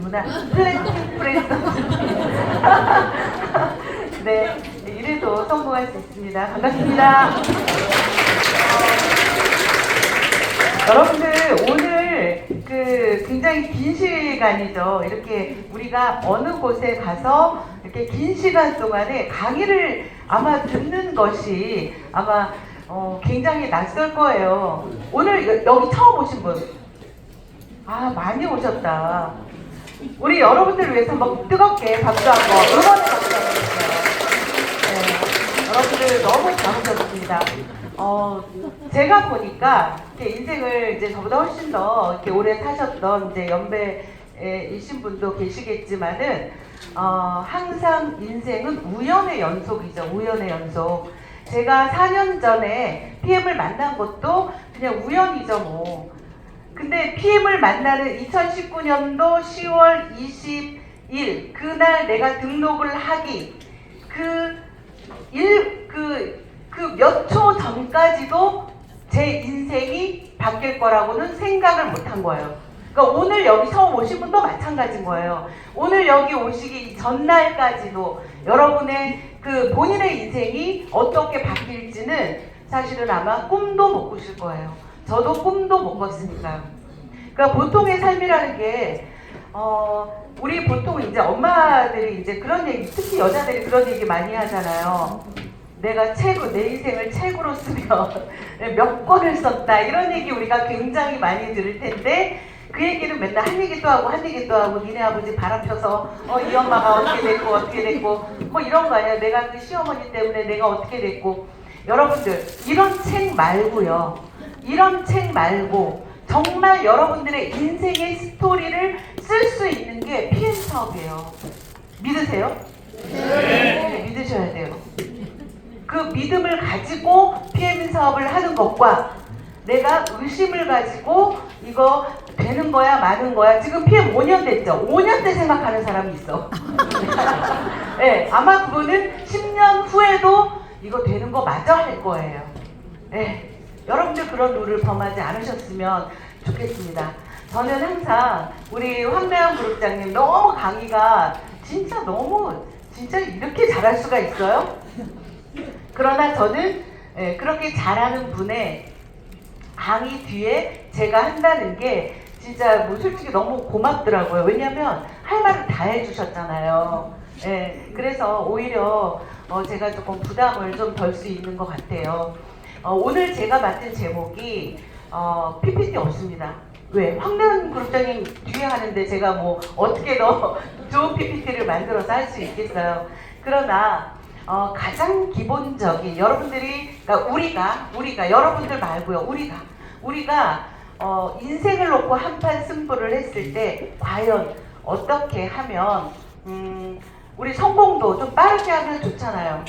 하시는구나. 플랜팅 프렌드. 네, 이래도 성공할 수 있습니다. 반갑습니다. 여러분들 오늘 굉장히 긴 시간이죠. 이렇게 우리가 어느 곳에 가서 이렇게 긴 시간 동안에 강의를 아마 듣는 것이 아마 굉장히 낯설 거예요. 오늘 여기 처음 오신 분? 아, 많이 오셨다. 우리 여러분들을 위해서 한번 뜨겁게 박수 한번 응원의 박수 한번 해주세요. 네, 여러분들 너무 잘오셨습니다. 제가 보니까 이렇게 인생을 이제 저보다 훨씬 더 이렇게 오래 사셨던 이제 연배이신 분도 계시겠지만은 항상 인생은 우연의 연속이죠. 우연의 연속. 제가 4년 전에 PM을 만난 것도 그냥 우연이죠, 뭐. 근데 PM을 만나는 2019년도 10월 20일 그날 내가 등록을 하기 몇 초 전까지도 제 인생이 바뀔 거라고는 생각을 못 한 거예요. 그러니까 오늘 여기 처음 오신 분도 마찬가지인 거예요. 오늘 여기 오시기 전날까지도 여러분의 본인의 인생이 어떻게 바뀔지는 사실은 아마 꿈도 못 꾸실 거예요. 저도 꿈도 못 꿨으니까요. 그러니까 보통의 삶이라는 게 우리 보통 이제 엄마들이 이제 그런 얘기, 특히 여자들이 그런 얘기 많이 하잖아요. 내가 내 인생을 책으로 쓰면 몇 권을 썼다, 이런 얘기 우리가 굉장히 많이 들을 텐데, 그 얘기는 맨날 한 얘기도 하고 한 얘기도 하고, 니네 아버지 바람 펴서 이 엄마가 어떻게 됐고 뭐 이런 거 아니야. 내가 그 시어머니 때문에 내가 어떻게 됐고. 여러분들 이런 책 말고요, 이런 책 말고 정말 여러분들의 인생의 스토리를 쓸 수 있는 게 PM 사업이에요. 믿으세요? 네, 믿으셔야 돼요. 그 믿음을 가지고 PM 사업을 하는 것과 내가 의심을 가지고 이거 되는 거야 마는 거야. 지금 PM 5년 됐죠? 5년 때 생각하는 사람이 있어. 네, 아마 그분은 10년 후에도 이거 되는 거 맞아 할 거예요. 네, 여러분들 그런 룰을 범하지 않으셨으면 좋겠습니다. 저는 항상 우리 황대현 그룹장님 너무 강의가 진짜 이렇게 잘할 수가 있어요? 그러나 저는 그렇게 잘하는 분의 강의 뒤에 제가 한다는 게 진짜 뭐 솔직히 너무 고맙더라고요. 왜냐면 할 말을 다 해주셨잖아요. 그래서 오히려 제가 조금 부담을 좀 덜 수 있는 것 같아요. 오늘 제가 맡은 제목이 PPT 없습니다. 왜? 황대현 그룹장님 뒤에 하는데 제가 뭐 어떻게 더 좋은 PPT를 만들어서 할 수 있겠어요. 그러나 가장 기본적인 여러분들이, 그러니까 우리가 여러분들 말고요, 우리가 인생을 놓고 한판 승부를 했을 때 과연 어떻게 하면 우리 성공도 좀 빠르게 하면 좋잖아요.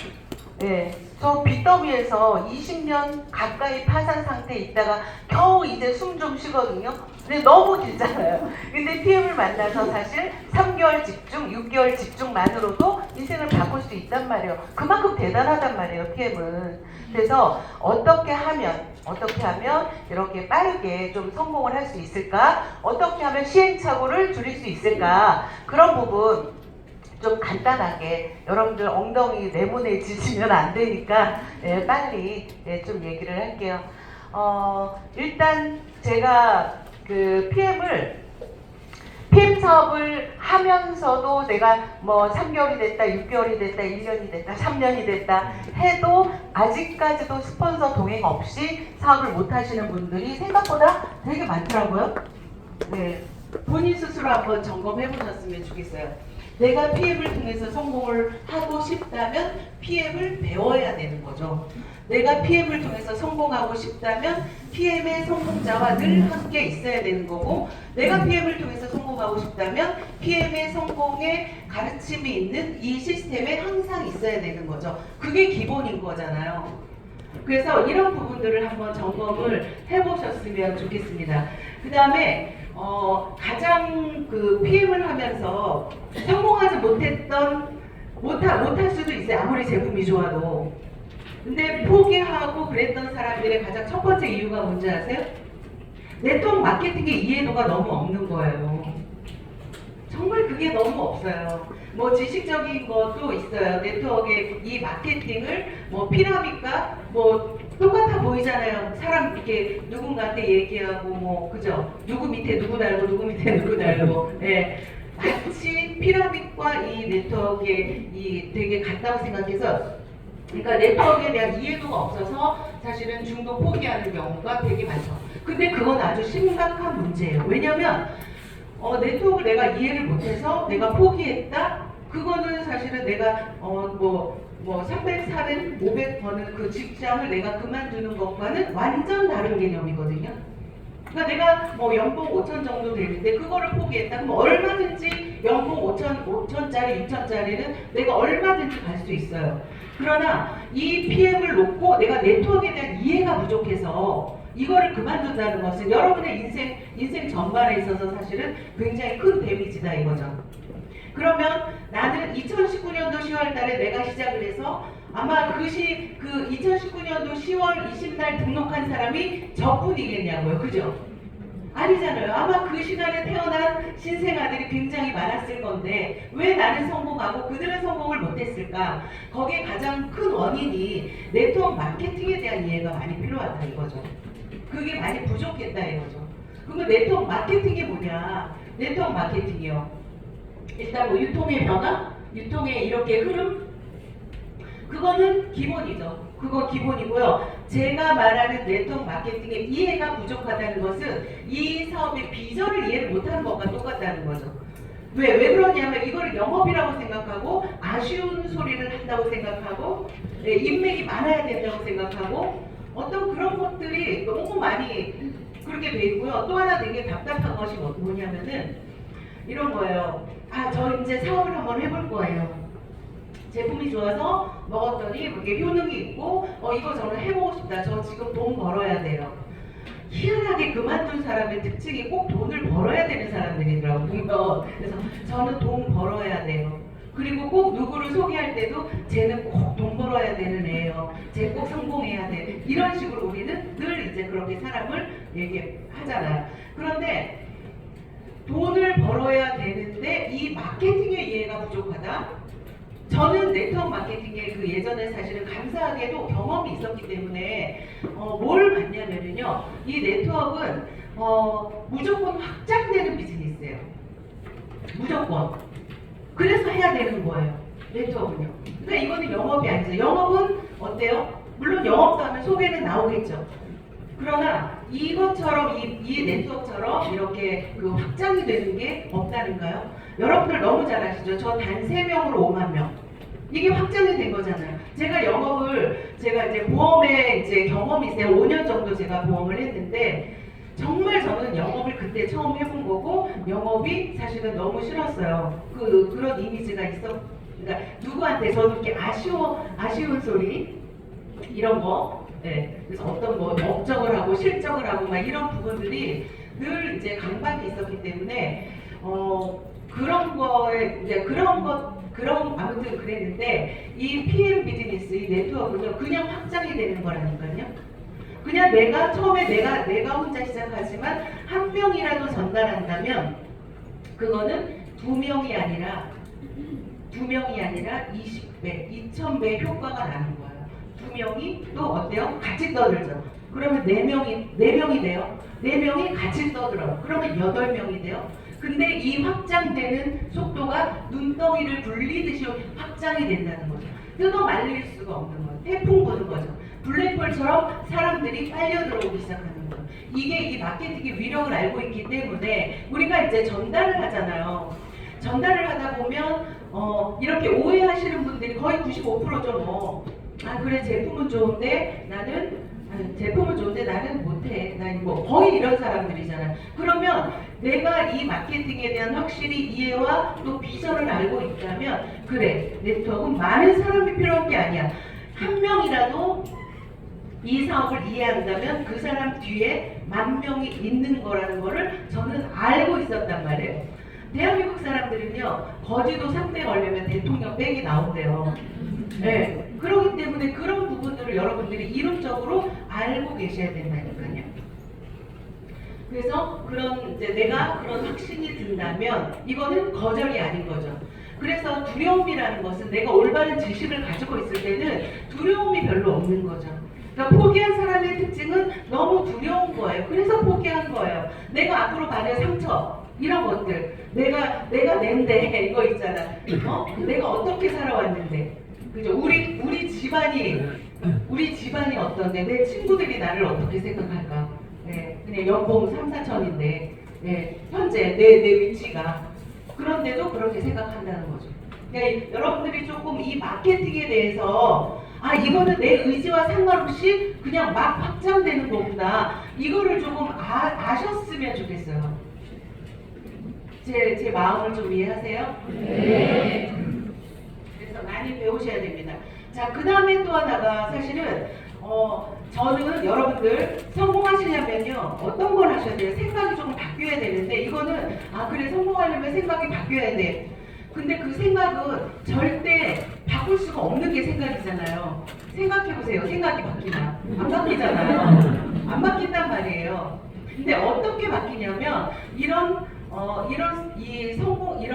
네, 저 빚더미에서 20년 가까이 파산 상태에 있다가 겨우 이제 숨 좀 쉬거든요. 근데 너무 길잖아요. 근데 PM을 만나서 사실 3개월 집중, 6개월 집중만으로도 인생을 바꿀 수 있단 말이에요. 그만큼 대단하단 말이에요, PM은. 그래서 어떻게 하면 이렇게 빠르게 좀 성공을 할 수 있을까? 어떻게 하면 시행착오를 줄일 수 있을까? 그런 부분 좀 간단하게, 여러분들 엉덩이 네모내지시면 안 되니까 빨리 좀 얘기를 할게요. 일단 제가 PM 사업을 하면서도 내가 뭐 3개월이 됐다, 6개월이 됐다, 1년이 됐다, 3년이 됐다 해도 아직까지도 스폰서 동행 없이 사업을 못 하시는 분들이 생각보다 되게 많더라고요. 네, 본인 스스로 한번 점검해 보셨으면 좋겠어요. 내가 PM을 통해서 성공을 하고 싶다면 PM을 배워야 되는 거죠. 내가 PM을 통해서 성공하고 싶다면 PM의 성공자와 늘 함께 있어야 되는 거고, 내가 PM을 통해서 성공하고 싶다면 PM의 성공에 가르침이 있는 이 시스템에 항상 있어야 되는 거죠. 그게 기본인 거잖아요. 그래서 이런 부분들을 한번 점검을 해보셨으면 좋겠습니다. 그 다음에 가장 PM을 하면서 성공하지 못할 수도 있어요. 아무리 제품이 좋아도. 근데 포기하고 그랬던 사람들의 가장 첫 번째 이유가 뭔지 아세요? 네트워크 마케팅의 이해도가 너무 없는 거예요. 정말 그게 너무 없어요. 뭐 지식적인 것도 있어요. 네트워크의 이 마케팅을 뭐 피라미드가 뭐 똑같아 보이잖아요. 사람 이렇게 누군가한테 얘기하고 뭐 그죠? 누구 밑에 누구 달고 누구 밑에 누구 달고 예. 마치 피라미드과 이 네트워크의 이 되게 같다고 생각해서 그러니까 네트워크에 대한 이해도가 없어서 사실은 중도 포기하는 경우가 되게 많죠. 근데 그건 아주 심각한 문제예요. 왜냐면 네트워크를 내가 이해를 못해서 내가 포기했다? 그거는 사실은 내가 뭐 300, 400, 500 버는 그 직장을 내가 그만두는 것과는 완전 다른 개념이거든요. 그러니까 내가 뭐 연봉 5천 정도 되는데 그거를 포기했다. 그럼 얼마든지 연봉 5천짜리, 6천짜리는 내가 얼마든지 갈 수 있어요. 그러나 이 PM을 놓고 내가 네트워크에 대한 이해가 부족해서 이거를 그만둔다는 것은 여러분의 인생 전반에 있어서 사실은 굉장히 큰 데미지다 이거죠. 그러면 나는 2019년도 10월 달에 내가 시작을 해서 아마 그 2019년도 10월 20날 등록한 사람이 저뿐이겠냐고요. 그죠? 아니잖아요. 아마 그 시간에 태어난 신생아들이 굉장히 많았을 건데 왜 나는 성공하고 그들은 성공을 못했을까? 거기에 가장 큰 원인이 네트워크 마케팅에 대한 이해가 많이 필요하다 이거죠. 그게 많이 부족했다 이거죠. 그러면 네트워크 마케팅이 뭐냐? 네트워크 마케팅이요. 일단 뭐 유통의 변화, 유통의 이렇게 흐름, 그거는 기본이죠. 그거 기본이고요. 제가 말하는 네트워크 마케팅의 이해가 부족하다는 것은 이 사업의 비전을 이해를 못하는 것과 똑같다는 거죠. 왜 그러냐면 이걸 영업이라고 생각하고 아쉬운 소리를 한다고 생각하고 인맥이 많아야 된다고 생각하고 어떤 그런 것들이 너무 많이 그렇게 돼 있고요. 또 하나 되게 답답한 것이 뭐냐면은 이런 거예요. 저 이제 사업을 한번 해볼 거예요. 제품이 좋아서 먹었더니 이게 효능이 있고 이거 저는 해보고 싶다. 저 지금 돈 벌어야 돼요. 희한하게 그만둔 사람의 특징이 꼭 돈을 벌어야 되는 사람들이더라고요. 그래서 저는 돈 벌어야 돼요. 그리고 꼭 누구를 소개할 때도 쟤는 꼭 돈 벌어야 되는 애예요. 쟤 꼭 성공해야 돼. 이런 식으로 우리는 늘 이제 그렇게 사람을 얘기하잖아요. 그런데 돈을 벌어야 되는데 이 마케팅의 이해가 부족하다. 저는 네트워크 마케팅에 그 예전에 사실은 감사하게도 경험이 있었기 때문에 뭘 봤냐면요. 이 네트워크는 무조건 확장되는 비즈니스예요. 무조건. 그래서 해야 되는 거예요. 네트워크는요. 그러니까 이거는 영업이 아니죠. 영업은 어때요? 물론 영업도 하면 소개는 나오겠죠. 그러나 이것처럼 이 네트워크처럼 이렇게 그 확장이 되는 게 없다는가요? 여러분들 너무 잘 아시죠? 저 단 3명으로 5만 명. 이게 확장이 된 거잖아요. 제가 이제 보험에 이제 경험이 있어요. 5년 정도 제가 보험을 했는데 정말 저는 영업을 그때 처음 해본 거고 영업이 사실은 너무 싫었어요. 그런 이미지가 있어. 그러니까 누구한테 저도 이렇게 아쉬운 소리 이런 거. 네. 그래서 어떤 뭐 업적을 하고 실적을 하고 막 이런 부분들이 늘 이제 강박이 있었기 때문에 그런 거에 이제 그런 아무튼 그랬는데 이 PM 비즈니스 이 네트워크는 그냥 확장이 되는 거라니까요. 그냥 내가 처음에 내가 혼자 시작하지만 한 명이라도 전달한다면 그거는 2명이 아니라 20배, 2000배 효과가 나는 거예요. 2명이 또 어때요? 같이 떠들죠. 그러면 4명이 돼요. 4명이 같이 떠들어요. 그러면 8명이 돼요. 근데 이 확장되는 속도가 눈덩이를 굴리듯이 확장이 된다는 거죠. 뜯어 말릴 수가 없는 거예요. 태풍 부는 거죠. 블랙홀처럼 사람들이 빨려 들어오기 시작하는 거예요. 이게 이 마케팅의 위력을 알고 있기 때문에 우리가 이제 전달을 하잖아요. 전달을 하다 보면 이렇게 오해하시는 분들이 거의 95%죠. 그래 제품은 좋은데 나는 못해. 난 뭐 거의 이런 사람들이잖아요. 그러면 내가 이 마케팅에 대한 확실히 이해와 또 비전을 알고 있다면 그래 네트워크는 많은 사람이 필요한 게 아니야. 한 명이라도 이 사업을 이해한다면 그 사람 뒤에 10,000명이 있는 거라는 거를 저는 알고 있었단 말이에요. 대한민국 사람들은요 거지도 3대 걸려면 대통령 백이 나온대요. 네. 그렇기 때문에 그런 부분들을 여러분들이 이론적으로 알고 계셔야 된다니까요. 그래서 그런 이제 내가 그런 확신이 든다면 이거는 거절이 아닌 거죠. 그래서 두려움이라는 것은 내가 올바른 지식을 가지고 있을 때는 두려움이 별로 없는 거죠. 그러니까 포기한 사람의 특징은 너무 두려운 거예요. 그래서 포기한 거예요. 내가 앞으로 받을 상처 이런 것들, 내가 낸데 이거 있잖아. 내가 어떻게 살아왔는데, 그죠? 우리 집안이 어떤데, 내 친구들이 나를 어떻게 생각할까? 네, 그냥 연봉 3, 4천인데, 네, 현재 내 위치가 그런데도 그렇게 생각한다는 거죠. 그러니까 여러분들이 조금 이 마케팅에 대해서 이거는 내 의지와 상관없이 그냥 막 확장되는 거구나. 이거를 조금 아셨으면 좋겠어요. 제 마음을 좀 이해하세요? 네. 그래서 많이 배우셔야 됩니다. 자, 그 다음에 또 하나가 사실은 저는 여러분들 성공하시려면요 어떤 걸 하셔야 돼요? 생각이 조금 바뀌어야 되는데 이거는 그래 성공하려면 생각이 바뀌어야 돼. 근데 그 생각은 절대 바꿀 수가 없는 게 생각이잖아요. 생각해보세요. 생각이 바뀌나? 안 바뀌잖아요. 안 바뀐단 말이에요. 근데 어떻게 바뀌냐면 이런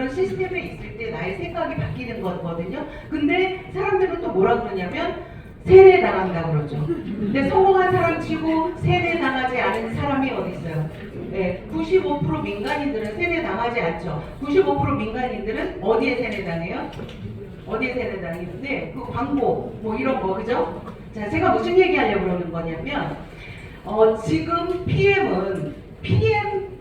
시스템에 있을 때 나의 생각이 바뀌는 거거든요. 근데 사람들은 또 뭐라 그러냐면 세뇌당한다고 그러죠. 근데 성공한 사람 치고 세뇌당하지 않은 사람이 어디 있어요? 네, 95% 민간인들은 세뇌당하지 않죠. 95% 민간인들은 어디에 세뇌당해요? 어디에 세뇌당했는데 그 광고 뭐 이런 거 그죠? 자, 제가 무슨 얘기하려고 그러는 거냐면 지금 PM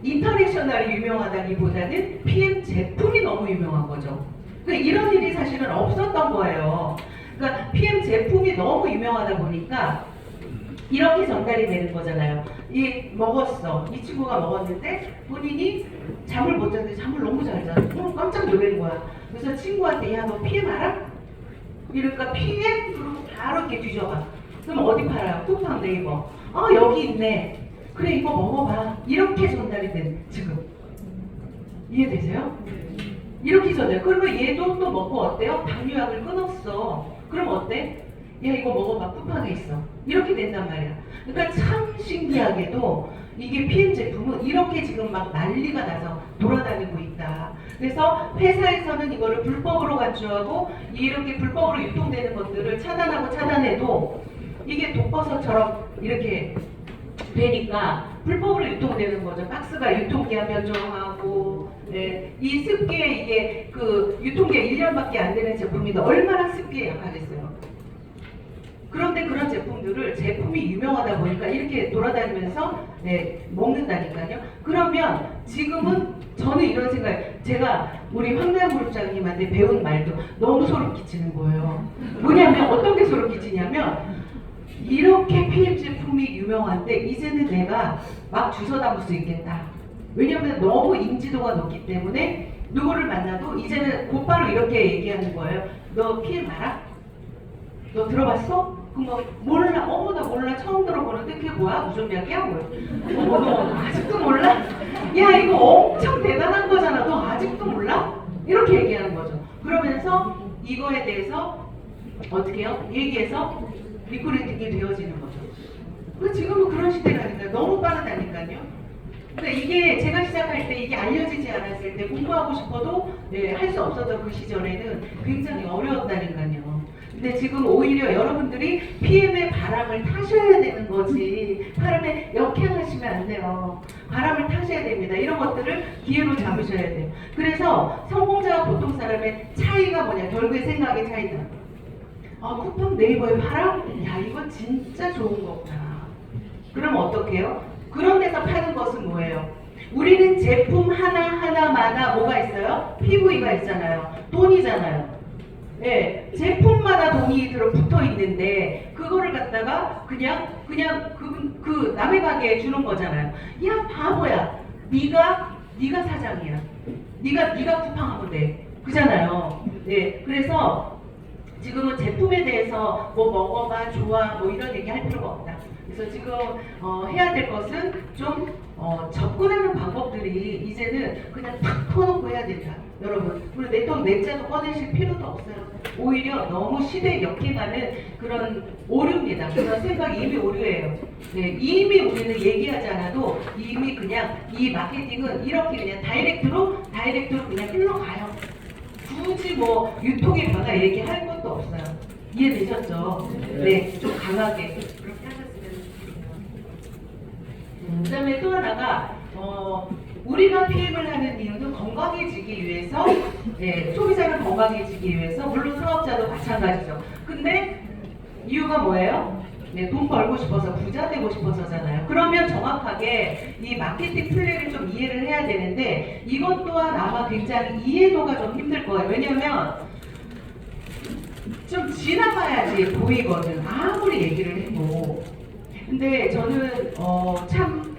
인터내셔널이 유명하다기보다는 PM 제품이 너무 유명한 거죠. 그러니까 이런 일이 사실은 없었던 거예요. 그러니까 PM 제품이 너무 유명하다 보니까 이렇게 전달이 되는 거잖아요. 먹었어. 이 친구가 먹었는데 본인이 잠을 못 잤는데 잠을 너무 잘 자. 깜짝 놀란 거야. 그래서 친구한테 야 너 PM 알아? 이러니까 PM? 그러고 바로 이렇게 뒤져봐. 그럼 어디 팔아요? 쿠팡 네이버. 여기 있네. 그래 이거 먹어봐. 이렇게 전달이 된 지금. 이해되세요? 이렇게 전달. 그러면 얘도 또 먹고 어때요? 당뇨약을 끊었어. 그럼 어때? 야 이거 먹어봐. 쿠팡에 있어. 이렇게 된단 말이야. 그러니까 참 신기하게도 이게 PM 제품은 이렇게 지금 막 난리가 나서 돌아다니고 있다. 그래서 회사에서는 이거를 불법으로 간주하고 이렇게 불법으로 유통되는 것들을 차단해도 이게 독버섯처럼 이렇게 되니까 불법으로 유통되는 거죠. 박스가 유통기한 변경하고 이 습기에 이게 그 유통기한 1년밖에 안 되는 제품인데 얼마나 습기에 약하겠어요. 그런데 그런 제품이 유명하다 보니까 이렇게 돌아다니면서 먹는다니까요. 그러면 지금은 저는 이런 생각, 제가 우리 황대한 그룹장님한테 배운 말도 너무 소름 끼치는 거예요. 뭐냐면 어떤 게 소름 끼치냐면 이렇게 PM 제품이 유명한데 이제는 내가 막 주워 담을 수 있겠다. 왜냐면 너무 인지도가 높기 때문에 누구를 만나도 이제는 곧바로 이렇게 얘기하는 거예요. 너 PM 알아? 너 들어봤어? 그럼 몰라. 나 몰라. 처음 들어보는데 그게 뭐야? 무슨 약이야? 너 아직도 몰라? 야 이거 엄청 대단한 거잖아. 너 아직도 몰라? 이렇게 얘기하는 거죠. 그러면서 이거에 대해서 어떻게 해요? 얘기해서 리크루팅이 되어지는 거죠. 지금은 그런 시대라니까요. 너무 빠르다니까요. 그러니까 이게 제가 시작할 때 이게 알려지지 않았을 때 공부하고 싶어도 할 수 없었던 그 시절에는 굉장히 어려웠다니까요. 근데 지금 오히려 여러분들이 PM의 바람을 타셔야 되는 거지 바람에 역행하시면 안 돼요. 바람을 타셔야 됩니다. 이런 것들을 기회로 잡으셔야 돼요. 그래서 성공자와 보통 사람의 차이가 뭐냐? 결국에 생각의 차이다. 쿠팡 네이버에 팔아? 야 이거 진짜 좋은 거구나. 그럼 어떻게 해요? 그런 데서 파는 것은 뭐예요? 우리는 제품 하나마다 뭐가 있어요? PV가 있잖아요. 돈이잖아요. 제품마다 돈이 붙어 있는데 그거를 갖다가 그냥 그 남의 가게에 주는 거잖아요. 야 바보야. 네가 사장이야. 네가 쿠팡하면 돼. 그잖아요. 그래서 지금은 제품에 대해서 뭐 먹어봐, 좋아, 뭐 이런 얘기 할 필요가 없다. 그래서 지금 해야 될 것은 좀 접근하는 방법들이 이제는 그냥 탁 터놓고 해야 된다. 여러분. 그리고 내통 내자도 꺼내실 필요도 없어요. 오히려 너무 시대에 역행하는 그런 오류입니다. 그런 생각이 이미 오류예요. 네, 이미 우리는 얘기하지 않아도 이미 그냥 이 마케팅은 이렇게 그냥 다이렉트로 그냥 흘러가요. 굳이 뭐 유통의 변화 얘기할 것도 없어요. 이해되셨죠? 네, 좀 강하게 그렇게 하셨으면 좋겠어요. 그다음에 또 하나가 우리가 PM을 하는 이유는 건강해지기 위해서, 네, 소비자는 건강해지기 위해서, 물론 사업자도 마찬가지죠. 근데 이유가 뭐예요? 네, 돈 벌고 싶어서, 부자 되고 싶어서잖아요. 그러면 정확하게 이 마케팅 플레이를 좀 이해를 해야 되는데 이것 또한 아마 굉장히 이해도가 좀 힘들 거예요. 왜냐면 좀 지나봐야지 보이거든. 아무리 얘기를 해도. 근데 저는 참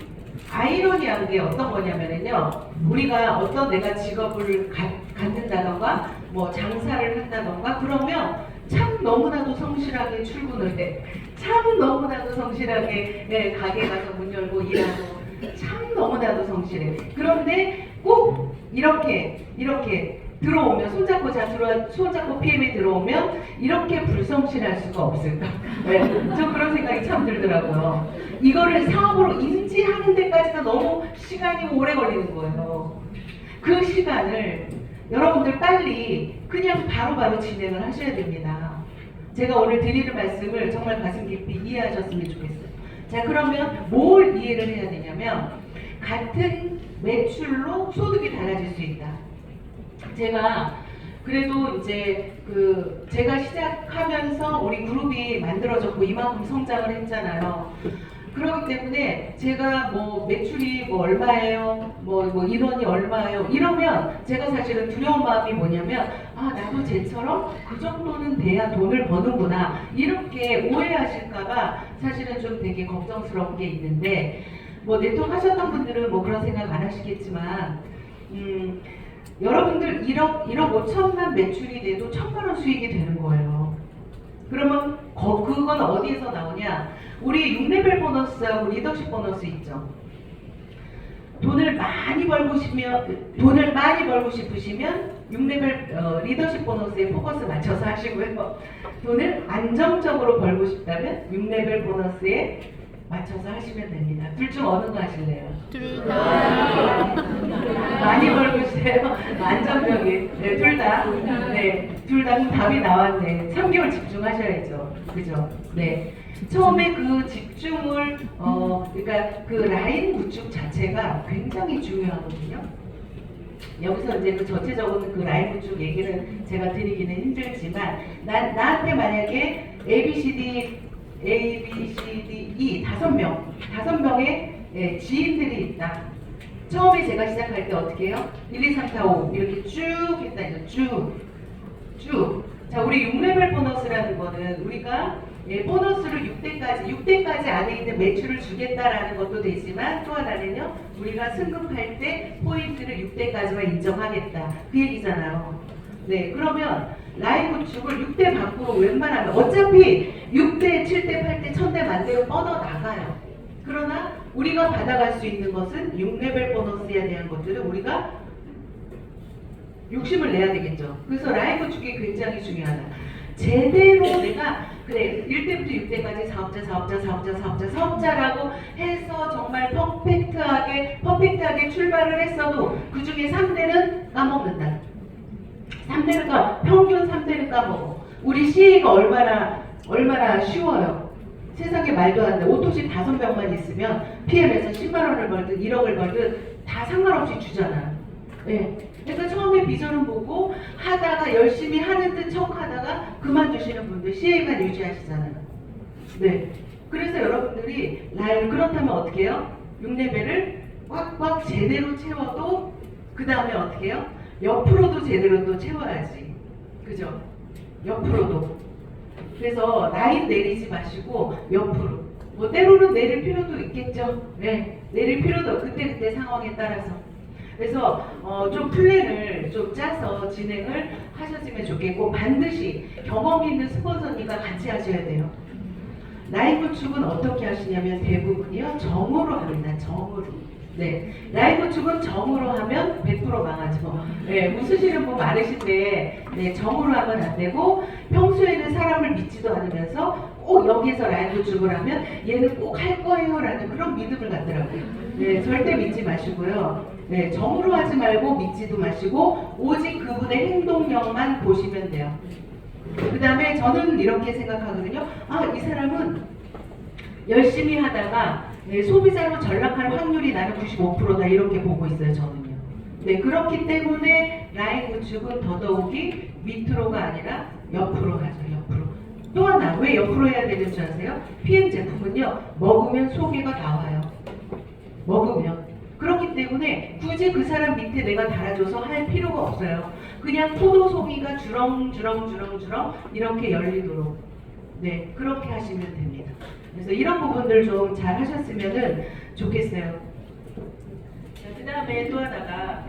아이러니한 게 어떤 거냐면요. 우리가 어떤 내가 직업을 갖는다던가 뭐 장사를 한다던가 그러면 참 너무나도 성실하게 출근을 해. 참 너무나도 성실하게, 네, 가게 가서 문 열고 일하고 참 너무나도 성실해. 그런데 꼭 이렇게 들어오면 손잡고 PM이 들어오면 이렇게 불성실할 수가 없을까? 네, 저 그런 생각이 참 들더라고요. 이거를 사업으로 인지하는 데까지가 너무 시간이 오래 걸리는 거예요. 그 시간을 여러분들 빨리 그냥 바로바로 진행을 하셔야 됩니다. 제가 오늘 드리는 말씀을 정말 가슴 깊이 이해하셨으면 좋겠어요. 자, 그러면 뭘 이해를 해야 되냐면 같은 매출로 소득이 달라질 수 있다. 제가 그래도 이제 제가 시작하면서 우리 그룹이 만들어졌고 이만큼 성장을 했잖아요. 그렇기 때문에 제가 뭐 매출이 뭐 얼마예요? 뭐 인원이 얼마예요? 이러면 제가 사실은 두려운 마음이 뭐냐면 나도 쟤처럼 그 정도는 돼야 돈을 버는구나 이렇게 오해하실까봐 사실은 좀 되게 걱정스러운 게 있는데 뭐 네트워크 하셨던 분들은 뭐 그런 생각 안 하시겠지만 여러분들 1억 5천만 매출이 돼도 1,000만 원 수익이 되는 거예요. 그러면 그건 어디에서 나오냐? 우리 6레벨 보너스하고 리더십 보너스 있죠. 돈을 많이 벌고 싶으시면 6레벨 리더십 보너스에 포커스 맞춰서 하시고요. 돈을 안정적으로 벌고 싶다면 6레벨 보너스에 맞춰서 하시면 됩니다. 둘 중 어느 거 하실래요? 둘 다. 많이 벌고 싶어요? 안정적인. 네, 둘 다. 네, 둘 다 답이 나왔네. 3개월 집중하셔야죠. 그죠? 네. 처음에 그 집중을, 그러니까 그 라인 구축 자체가 굉장히 중요하거든요. 여기서 이제 그 전체적으로 그 라인 구축 얘기는 제가 드리기는 힘들지만, 나한테 만약에 A, B, C, D, E 5명의 지인들이 있다. 처음에 제가 시작할 때 어떻게 해요? 1, 2, 3, 4, 5 이렇게 쭉 했다니까. 쭉. 자, 우리 6레벨 보너스라는 거는 우리가 보너스를 6대까지 안에 있는 매출을 주겠다라는 것도 되지만 또 하나는요. 우리가 승급할 때 포인트를 6대까지만 인정하겠다. 그 얘기잖아요. 네, 그러면 라인 구축을 6대 밖으로 웬만하면 어차피 6대, 7대, 8대, 1000대 만대로 뻗어나가요. 그러나 우리가 받아갈 수 있는 것은 6레벨 보너스에 대한 것들을 우리가 욕심을 내야 되겠죠. 그래서 라인 구축이 굉장히 중요하다. 제대로 내가 그래 1대부터 6대까지 사업자라고 해서 정말 퍼펙트하게 출발을 했어도 그 중에 3대는 까먹는다. 3대는 평균 3대는 까먹어. 우리 CA가 얼마나 쉬워요. 세상에 말도 안 돼. 오토집 5명만 있으면 PM에서 10만 원을 벌든 1억을 벌든 다 상관없이 주잖아. 네. 그러니까 처음에 비전을 보고 하다가 열심히 하는 듯 척하다가 그만두시는 분들 CA만 유지하시잖아요. 네. 그래서 여러분들이 그렇다면 어떻게 해요? 6레벨을 꽉꽉 제대로 채워도 그 다음에 어떻게 해요? 옆으로도 제대로 또 채워야지. 그죠? 옆으로도. 그래서 라인 내리지 마시고 옆으로. 뭐 때로는 내릴 필요도 있겠죠. 네. 내릴 필요도 그때 상황에 따라서. 그래서 좀 플랜을 좀 짜서 진행을 하셨으면 좋겠고 반드시 경험 있는 스폰서님과 같이 하셔야 돼요. 라인 구축은 어떻게 하시냐면 대부분이요 정으로 합니다. 정으로. 네, 라인 구축은 정으로 하면 100% 망하죠. 네, 웃으시는 분 많으신데 네, 정으로 하면 안 되고 평소에는 사람을 믿지도 않으면서 꼭 여기서 라인 구축을 하면 얘는 꼭 할 거예요 라는 그런 믿음을 갖더라고요. 네, 절대 믿지 마시고요. 네, 정으로 하지 말고 믿지도 마시고 오직 그분의 행동력만 보시면 돼요. 그 다음에 저는 이렇게 생각하거든요. 아, 이 사람은 열심히 하다가 네, 소비자로 전락할 확률이 나는 95%다 이렇게 보고 있어요. 저는요. 네, 그렇기 때문에 라인 구축은 더더욱이 밑으로가 아니라 옆으로 하죠. 옆으로. 또 하나 왜 옆으로 해야 되는 줄 아세요? PM 제품은요 먹으면 소개가 나와요. 먹으면. 그렇기 때문에 굳이 그 사람 밑에 내가 달아줘서 할 필요가 없어요. 그냥 포도 송이가 주렁주렁 이렇게 열리도록 네 그렇게 하시면 됩니다. 그래서 이런 부분들 좀 잘 하셨으면 좋겠어요. 그 다음에 또 하나가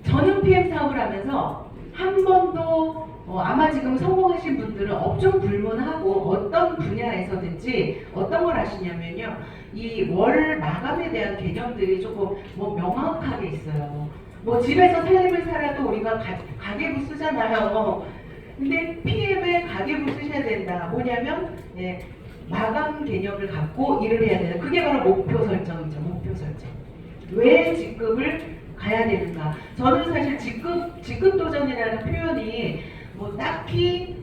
저는 PM 사업을 하면서 한 번도 아마 지금 성공하신 분들은 업종 불문하고 어떤 분야에서든지 어떤 걸 하시냐면요. 이 월 마감에 대한 개념들이 조금 뭐 명확하게 있어요. 뭐 집에서 살림을 살아도 우리가 가계부 쓰잖아요. 근데 PM에 가계부 쓰셔야 된다. 뭐냐면 마감 개념을 갖고 일을 해야 된다. 그게 바로 목표 설정이죠. 목표 설정. 왜 직급을 가야 되는가? 저는 사실 직급 도전이라는 표현이 딱히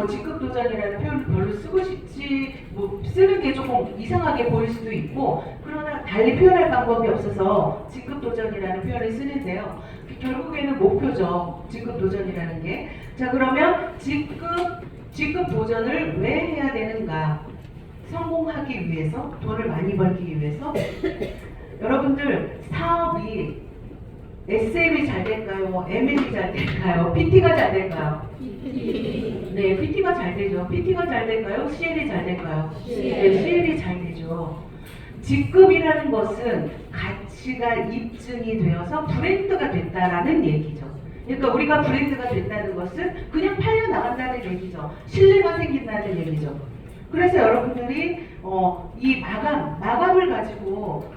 직급 도전이라는 표현을 별로 쓰고 싶지 쓰는 게 조금 이상하게 보일 수도 있고 그러나 달리 표현할 방법이 없어서 직급 도전이라는 표현을 쓰는데요. 결국에는 목표죠. 직급 도전이라는 게. 자, 그러면 직급 도전을 왜 해야 되는가? 성공하기 위해서, 돈을 많이 벌기 위해서. 여러분들 사업이 SM이 잘 될까요? MM이 잘 될까요? PT가 잘 될까요? 네, PT가 잘 되죠. PT가 잘 될까요? CL이 잘 될까요? 네, CL이 잘 되죠. 직급이라는 것은 가치가 입증이 되어서 브랜드가 됐다라는 얘기죠. 그러니까 우리가 브랜드가 됐다는 것은 그냥 팔려 나간다는 얘기죠. 신뢰가 생긴다는 얘기죠. 그래서 여러분들이 이 마감을 가지고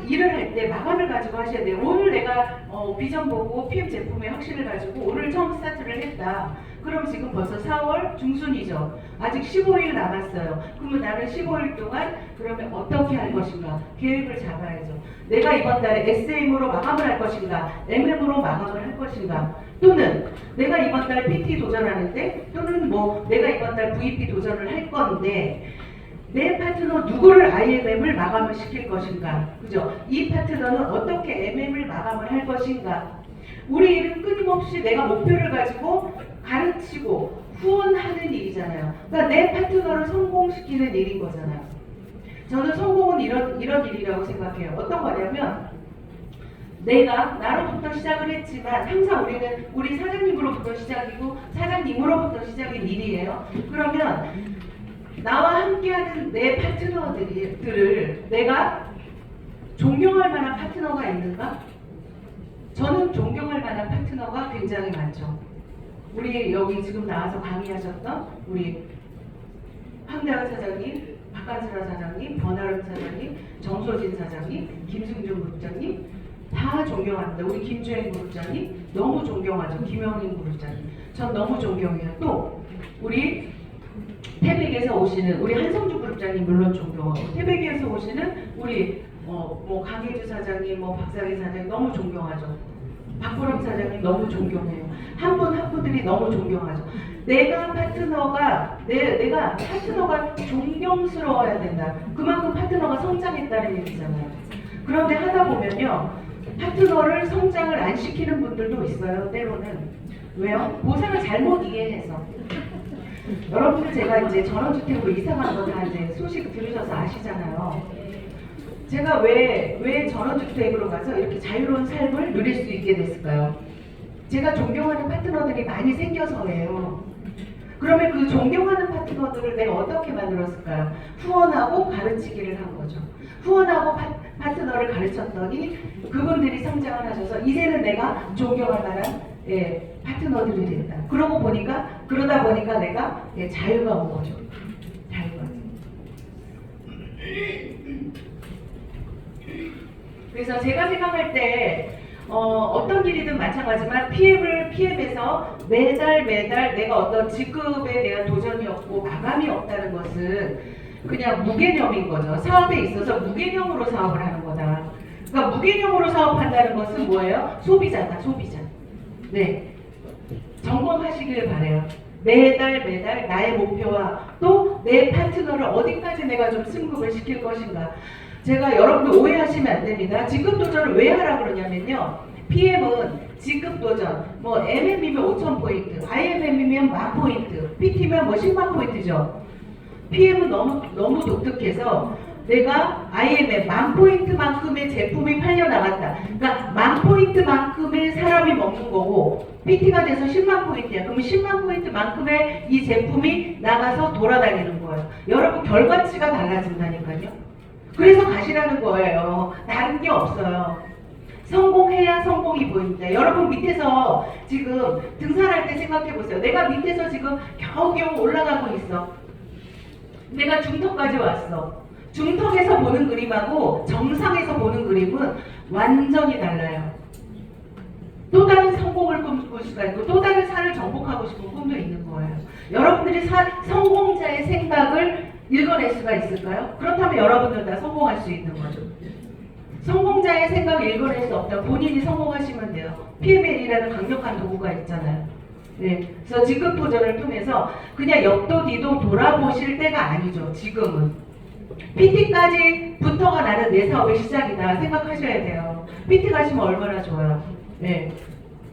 일을 할 때 마감을 가지고 하셔야 돼요. 오늘 내가 비전 보고 PM 제품의 확신을 가지고 오늘 처음 스타트를 했다. 그럼 지금 벌써 4월 중순이죠. 아직 15일 남았어요. 그러면 나는 15일 동안 그러면 어떻게 할 것인가? 계획을 잡아야죠. 내가 이번 달에 SM으로 마감을 할 것인가? MM으로 마감을 할 것인가? 또는 내가 이번 달 PT 도전하는데 또는 내가 이번 달 VP 도전을 할 건데 내 파트너 누구를 IMM을 마감을 시킬 것인가? 그죠? 이 파트너는 어떻게 MM을 마감을 할 것인가? 우리 일은 끊임없이 내가 목표를 가지고 가르치고 후원하는 일이잖아요. 그러니까 내 파트너를 성공시키는 일인 거잖아요. 저는 성공은 이런 일이라고 생각해요. 어떤 거냐면 내가 나로부터 시작을 했지만 항상 우리는 우리 사장님으로부터 시작이고 사장님으로부터 시작인 일이에요. 그러면 나와 함께하는 내 파트너들을 내가 존경할 만한 파트너가 있는가? 저는 존경할 만한 파트너가 굉장히 많죠. 우리 여기 지금 나와서 강의하셨던 우리 황대환 사장님, 박간슬아 사장님, 권아름 사장님, 정소진 사장님, 김승준 그룹장님 다 존경합니다. 우리 김주행 그룹장님 너무 존경하죠. 김영인 그룹장님 전 너무 존경해요. 또 우리 태백에서 오시는 우리 한성주 그룹장님 물론 존경하고 태백에서 오시는 우리 강혜주 사장님, 박상희 사장님 너무 존경하죠. 박보람 사장님 너무 존경해요. 한 분 한 분들이 너무 존경하죠. 내가 파트너가 존경스러워야 된다. 그만큼 파트너가 성장했다는 얘기잖아요. 그런데 하다 보면요, 파트너를 성장을 안 시키는 분들도 있어요. 때로는 왜요? 보상을 잘못 이해해서. 여러분들 제가 이제 전원주택으로 이사간 거 다 이제 소식 들으셔서 아시잖아요. 제가 왜 전원주택으로 가서 이렇게 자유로운 삶을 누릴 수 있게 됐을까요? 제가 존경하는 파트너들이 많이 생겨서예요. 그러면 그 존경하는 파트너들을 내가 어떻게 만들었을까요? 후원하고 가르치기를 한 거죠. 후원하고 파트너를 가르쳤더니 그분들이 성장을 하셔서 이제는 내가 존경할 만한 파트너들이 됐다. 그러다 보니까 내가 자유가 온 거죠. 자유가. 그래서 제가 생각할 때 어떤 길이든 마찬가지지만 PM에서 매달 내가 어떤 직급에 대한 도전이 없고 마감이 없다는 것은 그냥 무개념인 거죠. 사업에 있어서 무개념으로 사업을 하는 거다. 그러니까 무개념으로 사업한다는 것은 뭐예요? 소비자다, 소비자. 네, 점검하시길 바래요. 매달 나의 목표와 또 내 파트너를 어디까지 내가 좀 승급을 시킬 것인가. 제가 여러분들 오해하시면 안 됩니다. 직급 도전을 왜 하라 그러냐면요. PM은 직급 도전, 뭐 MM이면 5,000포인트, IMM이면 10,000포인트, PT면 뭐 10만 포인트죠. PM은 너무 독특해서 내가 IMM 10,000포인트만큼의 제품이 팔려나갔다. 그러니까 10,000포인트만큼의 사람이 먹는 거고 PT가 돼서 10만 포인트야. 그러면 10만 포인트만큼의 이 제품이 나가서 돌아다니는 거예요. 여러분 결과치가 달라진다니까요. 그래서 가시라는 거예요. 다른 게 없어요. 성공해야 성공이 보입니다. 여러분 밑에서 지금 등산할 때 생각해 보세요. 내가 밑에서 지금 겨우겨우 올라가고 있어. 내가 중턱까지 왔어. 중턱에서 보는 그림하고 정상에서 보는 그림은 완전히 달라요. 또 다른 성공을 꿈꿀 수가 있고 또 다른 산을 정복하고 싶은 꿈도 있는 거예요. 여러분들이 성공자의 생각을 읽어낼 수가 있을까요? 그렇다면 여러분들 다 성공할 수 있는 거죠. 성공자의 생각을 읽어낼 수 없다. 본인이 성공하시면 돼요. PML이라는 강력한 도구가 있잖아요. 네, 그래서 직급 도전을 통해서 그냥 옆도 뒤도 돌아보실 때가 아니죠. 지금은 PT까지 부터가 나는 내 사업의 시작이다 생각하셔야 돼요. PT 가시면 얼마나 좋아요. 네,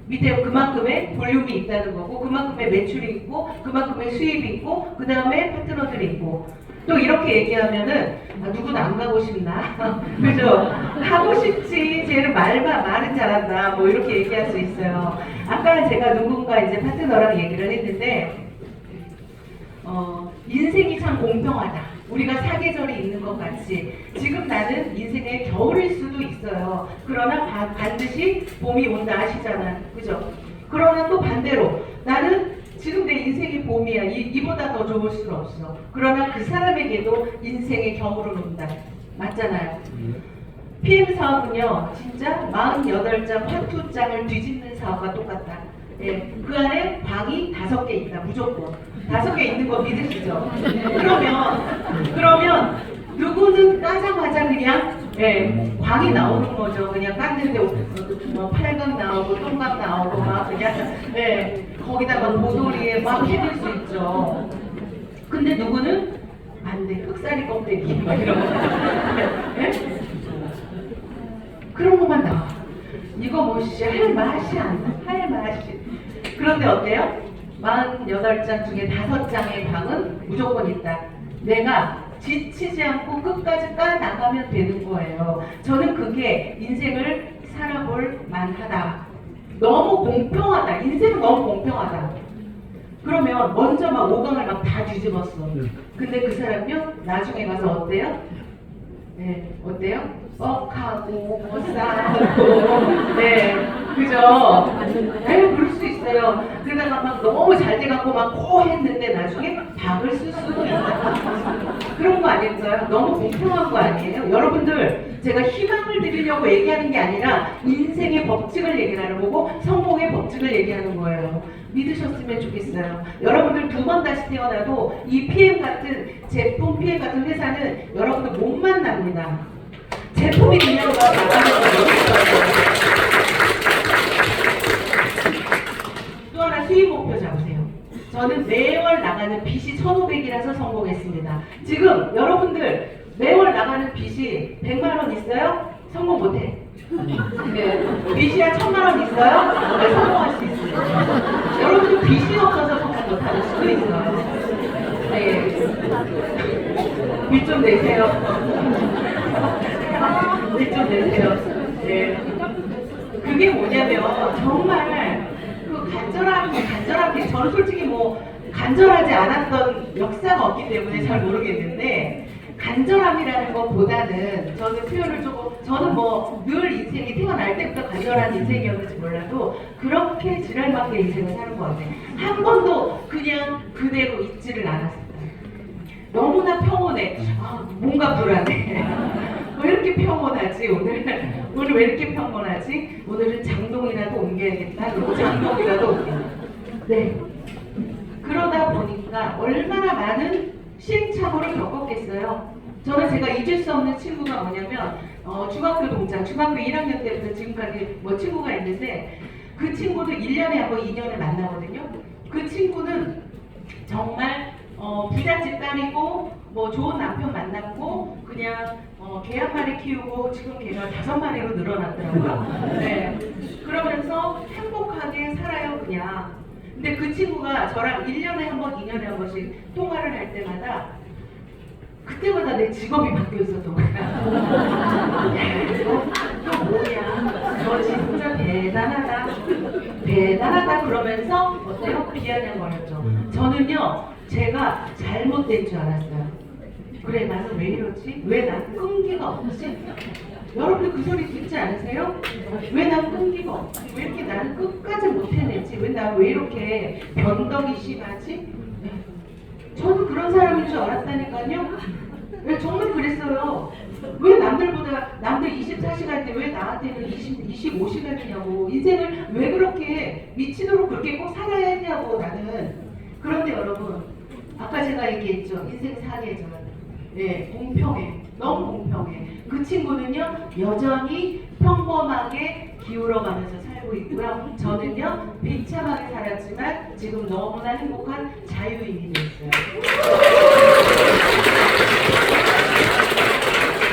밑에 그만큼의 볼륨이 있다는 거고 그만큼의 매출이 있고 그만큼의 수입이 있고 그 다음에 파트너들이 있고 또 이렇게 얘기하면은 누군 안 가고 싶나? 그죠? 하고 싶지. 쟤는 말은 잘한다. 뭐 이렇게 얘기할 수 있어요. 아까 제가 누군가 이제 파트너랑 얘기를 했는데 인생이 참 공평하다. 우리가 사계절이 있는 것 같이 지금 나는 인생의 겨울일 수도 있어요. 그러나 반드시 봄이 온다 하시잖아요. 그죠? 그러나 또 반대로 나는 지금 내 인생이 봄이야. 이보다 더 좋을 수는 없어. 그러나 그 사람에게도 인생의 겨울은 온다. 맞잖아요. PM 사업은요. 진짜 48장 화투장을 뒤집는 사업과 똑같다. 예, 그 안에 방이 5개 있다. 무조건. 5개 있는 거 믿으시죠? 그러면 누구는 까자마자 그냥 광이 나오는 거죠. 그냥 깠는데 뭐 팔각 나오고 똥각 나오고 막 그냥 거기다가 모조리에 막 해낼 수 있죠. 근데 누구는 안 돼. 흑사리 껍데기 막 이런 거. 그런 것만 나와. 이거 뭐지? 할 맛이 안 나. 할 맛이. 그런데 어때요? 48장 중에 5장의 방은 무조건 있다. 내가 지치지 않고 끝까지 까나가면 되는 거예요. 저는 그게 인생을 살아볼 만하다. 너무 공평하다. 인생은 너무 공평하다. 그러면 먼저 막 5강을 막 다 뒤집었어. 근데 그 사람요 나중에 가서 어때요? 네, 어때요? 뻑하고 싸고 그죠? 그럴 수 있어요. 그러다가 막 너무 잘 돼갖고 막 코 했는데 나중에 박을 쓸 수도 있다. 그런 거 아닐까요? 너무 공평한 거 아니에요? 여러분들 제가 희망을 드리려고 얘기하는 게 아니라 인생의 법칙을 얘기하는 거고 성공의 법칙을 얘기하는 거예요. 믿으셨으면 좋겠어요. 여러분들 2번 다시 태어나도 이 PM 같은 제품, PM 같은 회사는 여러분들 못 만납니다. 제품이 그냥 나가는 거예요. 또 하나 수입 목표 잡으세요. 저는 매월 나가는 빚이 1,500이라서 성공했습니다. 지금 여러분들 매월 나가는 빚이 100만 원 있어요? 성공 못해. 빚이 한 1,000만 원 있어요? 네, 성공할 수 있어요. 여러분들 빚이 없어서 성공 못하는 수도 있어요. 빚 좀 내세요. 빚 좀 내세요. 그게 뭐냐면 정말 그 간절함이 저는 솔직히 뭐 간절하지 않았던 역사가 없기 때문에 잘 모르겠는데 간절함이라는 것보다는 저는 표현을 조금 저는 뭐 늘 인생이 태어날 때부터 간절한 인생이었는지 몰라도 그렇게 지랄맞게 인생을 사는 것 같아요. 한 번도 그냥 그대로 있지를 않았어요. 너무나 평온해. 뭔가 불안해. 왜 이렇게 평온하지 오늘 왜 이렇게 평온하지? 오늘은 장동이라도 옮겨야겠다. 그리고 장동이라도 옮겨야겠다. 네. 그러다 보니까 얼마나 많은 시행착오를 겪었겠어요. 저는 제가 잊을 수 없는 친구가 뭐냐면 중학교 동창, 중학교 1학년 때부터 지금까지 뭐 친구가 있는데 그 친구도 1년에 한 번, 2년에 만나거든요. 그 친구는 정말 부잣집 딸이고 뭐 좋은 남편 만났고 그냥 개 한 마리 키우고 지금 개가 5마리로 늘어났더라고요. 네. 그러면서 행복하게 살아요 그냥. 근데 그 친구가 저랑 1년에 한 번, 2년에 한 번씩 통화를 할 때마다 그때마다 내 직업이 바뀌어 있었던 거야. 야, 너 뭐야? 너 진짜 대단하다. 대단하다 그러면서 어때요? 비아냥거렸죠. 저는요, 제가 잘못된 줄 알았어요. 그래, 나는 왜 이러지? 왜 난 끈기가 없지? 여러분들 그 소리 듣지 않으세요? 왜 난 끈기가 없지? 왜 이렇게 나는 끝까지 못 해내지? 왜 난 왜 이렇게 변덕이 심하지? 저는 그런 사람인 줄 알았다니까요. 왜 정말 그랬어요. 왜 남들보다 남들 24시간 때 왜 나한테는 25시간이냐고 인생을 왜 그렇게 미치도록 그렇게 꼭 살아야 했냐고 나는. 그런데 여러분 아까 제가 얘기했죠. 인생 사계절. 예, 공평해. 너무 공평해. 그 친구는요 여전히 평범하게 기울어가면서 살고 있고요. 저는요 비참하게 살았지만 지금 너무나 행복한 자유인이 됐어요.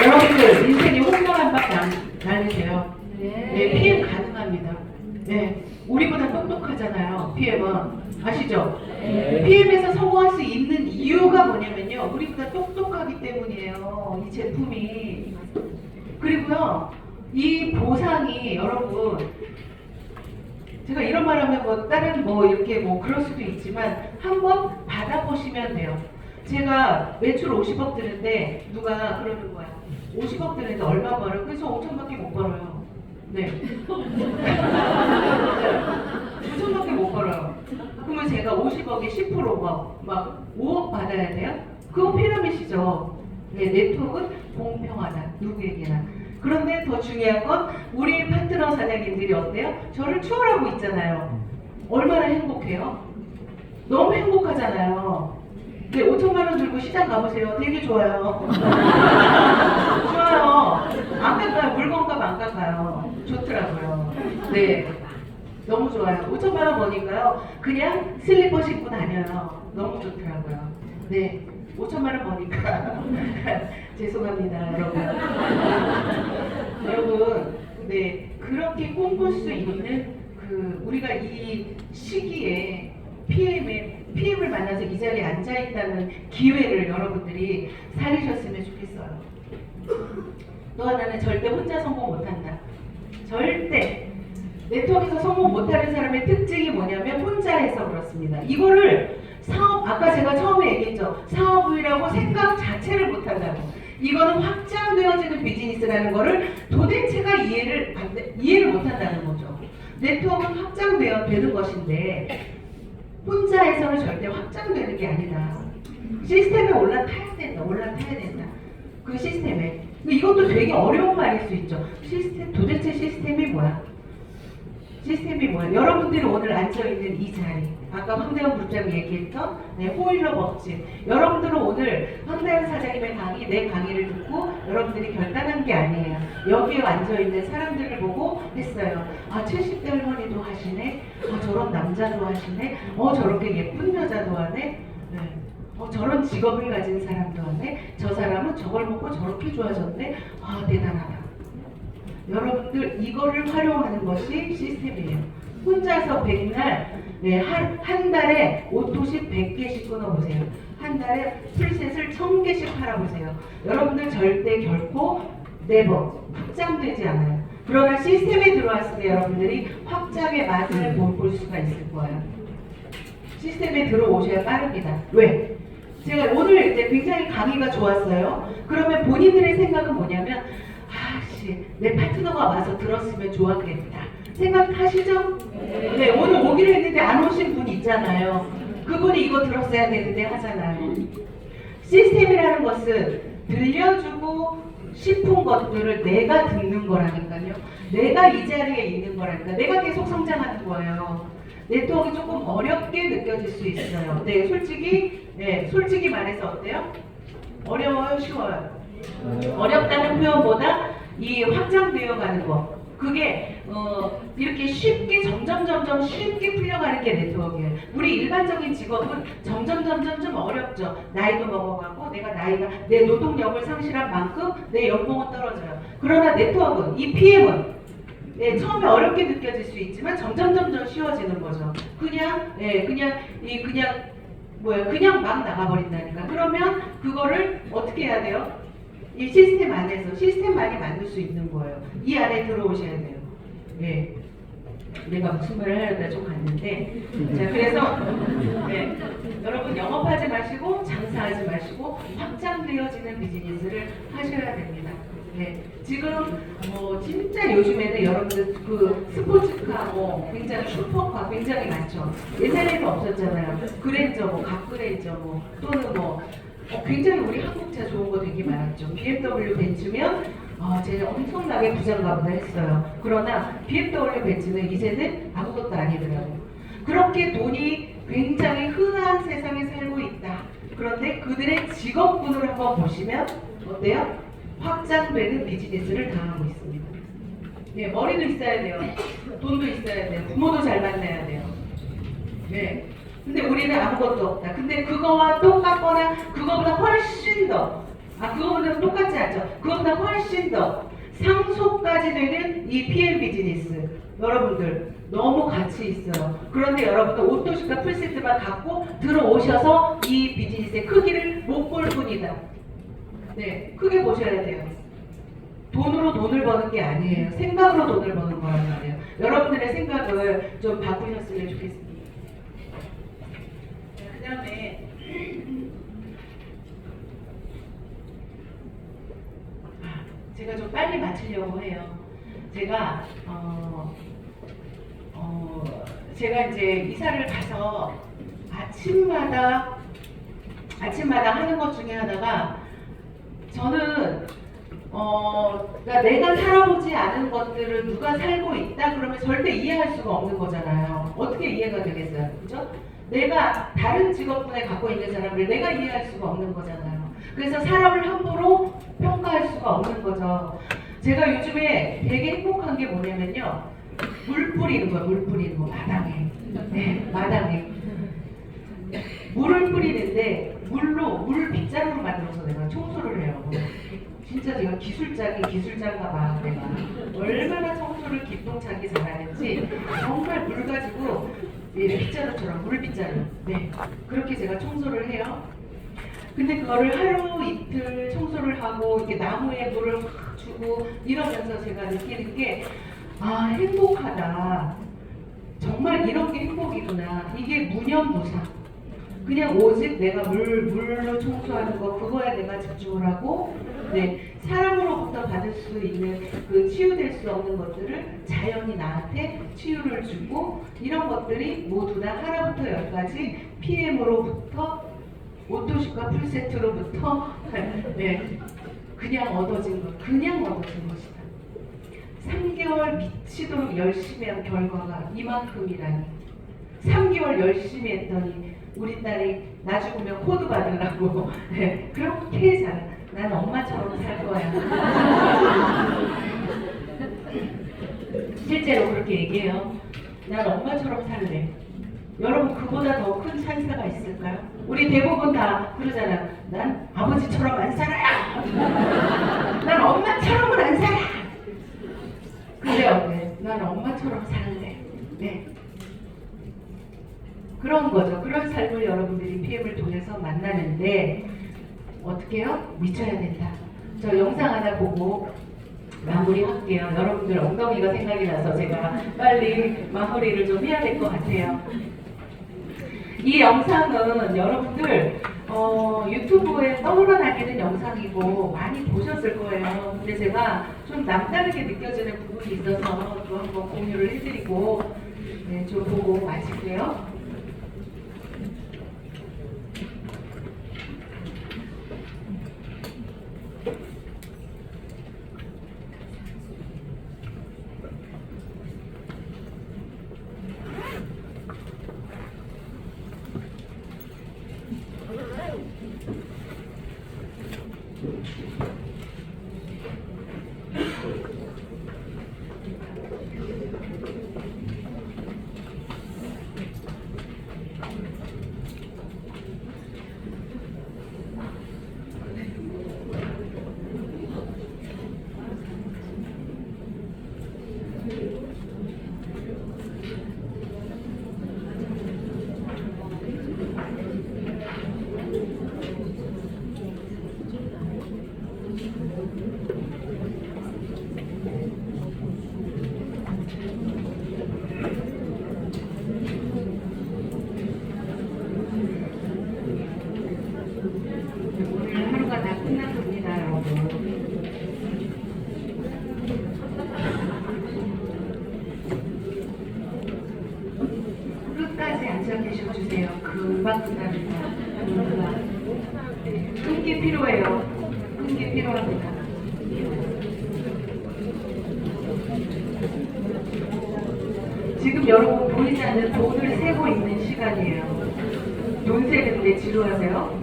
여러분들 인생이 홍명 한 방에 나뉘세요. 네, PM 가능합니다. 네, 우리보다 똑똑하잖아요. PM은 아시죠? PM에서 성공할 수 있는 이유가 뭐냐면요, 우리보다 똑똑하기 때문이에요. 이 제품이. 그리고요, 이 보상이 여러분, 제가 이런 말하면 뭐 다른 뭐 이렇게 뭐 그럴 수도 있지만 한번 받아보시면 돼요. 제가 매출 50억 드는데 누가 그러는 거야. 50억 드는데 얼마 벌어? 그래서 5천밖에 못 벌어요. 네. 5천밖에 못 벌어요. 그러면 제가 50억에 10% 막 5억 받아야 돼요? 그거 피라미드죠. 네, 네트워크는 공평하다. 누구에게나. 그런데 더 중요한 건 우리 파트너 사장님들이 어때요? 저를 추월하고 있잖아요. 얼마나 행복해요? 너무 행복하잖아요. 네, 5천만 원 들고 시장 가보세요. 되게 좋아요. 좋아요. 안 깎아요. 물건값 안 깎아요. 좋더라고요. 네. 너무 좋아요. 5천만 원 버니까요. 그냥 슬리퍼 신고 다녀요. 너무 좋더라고요. 네. 5천만 원 버니까. 죄송합니다, 여러분. 여러분, 네. 그렇게 꿈꿀 수 있는 우리가 이 시기에 PM을 만나서 이 자리에 앉아있다는 기회를 여러분들이 살리셨으면 좋겠어요. 또 하나는 절대 혼자 성공 못한다. 절대. 네트워크에서 성공 못하는 사람의 특징이 뭐냐면 혼자 해서 그렇습니다. 이거를 아까 제가 처음에 얘기했죠. 사업이라고 생각 자체를 못한다고. 이거는 확장되어지는 비즈니스라는 거를 도대체가 이해를 못한다는 거죠. 네트워크는 확장되는 것인데 혼자 해서는 절대 확장되는 게 아니다. 시스템에 올라타야 된다. 그 시스템에. 근데 이것도 되게 어려운 말일 수 있죠. 도대체 시스템이 뭐야? 여러분들이 오늘 앉아있는 이 자리, 아까 황대현 부장이 얘기했던 호일러 법칙. 여러분들은 오늘 황대현 사장님의 강의, 내 강의를 듣고 여러분들이 결단한 게 아니에요. 여기에 앉아있는 사람들을 보고 했어요. 아, 70대 할머니도 하시네. 저런 남자도 하시네. 저렇게 예쁜 여자도 하네. 네. 저런 직업을 가진 사람도 하네. 저 사람은 저걸 먹고 저렇게 좋아졌네. 아, 대단하다. 여러분들 이거를 활용하는 것이 시스템이에요. 혼자서 백날 한 달에 오토십 100개씩 끊어보세요. 한 달에 풀셋을 1000개씩 팔아보세요. 여러분들 절대 결코 확장되지 않아요. 그러나 시스템에 들어왔을 때 여러분들이 확장의 맛을 볼 수가 있을 거예요. 시스템에 들어오셔야 빠릅니다. 왜? 제가 오늘 이제 굉장히 강의가 좋았어요. 그러면 본인들의 생각은 뭐냐면 내 파트너가 와서 들었으면 좋았겠다. 생각하시죠? 네, 오늘 오기로 했는데 안 오신 분 있잖아요. 그분이 이거 들었어야 되는데 하잖아요. 시스템이라는 것은 들려주고 싶은 것들을 내가 듣는 거라니까요. 내가 이 자리에 있는 거라니까. 내가 계속 성장하는 거예요. 네트워크 조금 어렵게 느껴질 수 있어요. 네, 솔직히 말해서 어때요? 어려워요, 쉬워요? 어렵다는 표현보다 이 확장되어 가는 거. 그게 이렇게 쉽게 점점 쉽게 풀려가는 게 네트워크예요. 우리 일반적인 직업은 점점 좀 어렵죠. 나이도 먹어가고 내 노동력을 상실한 만큼 내 연봉은 떨어져요. 그러나 네트워크, 이 PM은 처음에 어렵게 느껴질 수 있지만 점점 쉬워지는 거죠. 그냥 막 나가버린다니까. 그러면 그거를 어떻게 해야 돼요? 이 시스템 안에서 시스템만이 만들 수 있는 거예요. 이 안에 들어오셔야 돼요. 네. 내가 무슨 말을 하려다 좀 갔는데, 자, 그래서 여러분 영업하지 마시고 장사하지 마시고 확장되어지는 비즈니스를 하셔야 됩니다. 네. 지금 진짜 요즘에는 여러분들 그 스포츠카 굉장히 슈퍼카 굉장히 많죠. 옛날에는 없었잖아요. 그랜저 각그랜저 또는 굉장히 우리 한국차 좋은 거 되게 많았죠. BMW 벤츠면 쟤는 엄청나게 부자인가 보다 했어요. 그러나 BMW 벤츠는 이제는 아무것도 아니더라고요. 그렇게 돈이 굉장히 흔한 세상에 살고 있다. 그런데 그들의 직업군을 한번 보시면 어때요? 확장되는 비즈니스를 당하고 있습니다. 네, 머리도 있어야 돼요. 돈도 있어야 돼요. 부모도 잘 만나야 돼요. 네. 근데 우리는 아무것도 없다. 근데 그거와 똑같거나 그거보다 훨씬 더 그거보다 똑같지 않죠. 그거보다 훨씬 더 상속까지 되는 이 PM 비즈니스 여러분들 너무 가치 있어요. 그런데 여러분들 오토시카 풀세트만 갖고 들어오셔서 이 비즈니스의 크기를 못 볼 뿐이다. 네, 크게 보셔야 돼요. 돈으로 돈을 버는 게 아니에요. 생각으로 돈을 버는 거란 말이에요. 여러분들의 생각을 좀 바꾸셨으면 좋겠습니다. 그 다음에 제가 좀 빨리 마치려고 해요. 제가 이제 이사를 가서 아침마다 하는 것 중에 하나가 저는 그러니까 내가 살아보지 않은 것들을 누가 살고 있다 그러면 절대 이해할 수가 없는 거잖아요. 어떻게 이해가 되겠어요, 그죠? 내가 다른 직업군에 갖고 있는 사람을 내가 이해할 수가 없는 거잖아요. 그래서 사람을 함부로 평가할 수가 없는 거죠. 제가 요즘에 되게 행복한 게 뭐냐면요. 물 뿌리는 거예요. 물 뿌리는 거 마당에. 네, 마당에. 물을 뿌리는데 물 빗자루로 만들어서 내가 청소를 해요. 진짜 제가 기술자인가 봐. 내가 얼마나 청소를 기똥차게 잘하는지 정말 물 가지고 빗자루처럼 물 빗자루. 네, 그렇게 제가 청소를 해요. 근데 그거를 하루 이틀 청소를 하고 이렇게 나무에 물을 확 주고 이러면서 제가 느끼는 게 행복하다. 정말 이런 게 행복이구나. 이게 무념무상. 그냥 오직 내가 물로 청소하는 거 그거에 내가 집중을 하고 사람으로부터 받을 수 있는 그 치유될 수 없는 것들을 자연이 나한테 치유를 주고 이런 것들이 모두 다 하나부터 열까지 PM으로부터 오토시카 풀세트로부터 그냥 얻어진 것이다. 3개월 미치도록 열심히 한 결과가 이만큼이라니. 3개월 열심히 했더니 우리 딸이 나 죽으면 코드 받으려고 그렇게 잘. 난 엄마처럼 살 거야. 실제로 그렇게 얘기해요. 난 엄마처럼 살래. 여러분 그보다 더 큰 찬사가 있을까요? 우리 대부분 다 그러잖아. 난 아버지처럼 안 살아요. 난 엄마처럼은 안 살아. 근데 어때? 난 엄마처럼 살래. 네. 그런 거죠. 그런 삶을 여러분들이 PM을 통해서 만나는데 어떻게 해요? 미쳐야 된다. 저 영상 하나 보고 마무리할게요. 여러분들 엉덩이가 생각이 나서 제가 빨리 마무리를 좀 해야 될 것 같아요. 이 영상은 여러분들 유튜브에 떠돌아다니는 영상이고 많이 보셨을 거예요. 근데 제가 좀 남다르게 느껴지는 부분이 있어서 또 한번 공유를 해드리고 좀 보고 마칠게요. 잠깐만 계셔주세요. 금방 끝납니다. 금방. 끈기 필요해요. 끈기 필요합니다. 지금 여러분 보이지 않는 돈을 세고 있는 시간이에요. 돈 세는데 지루하세요?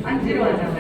안 지루하잖아.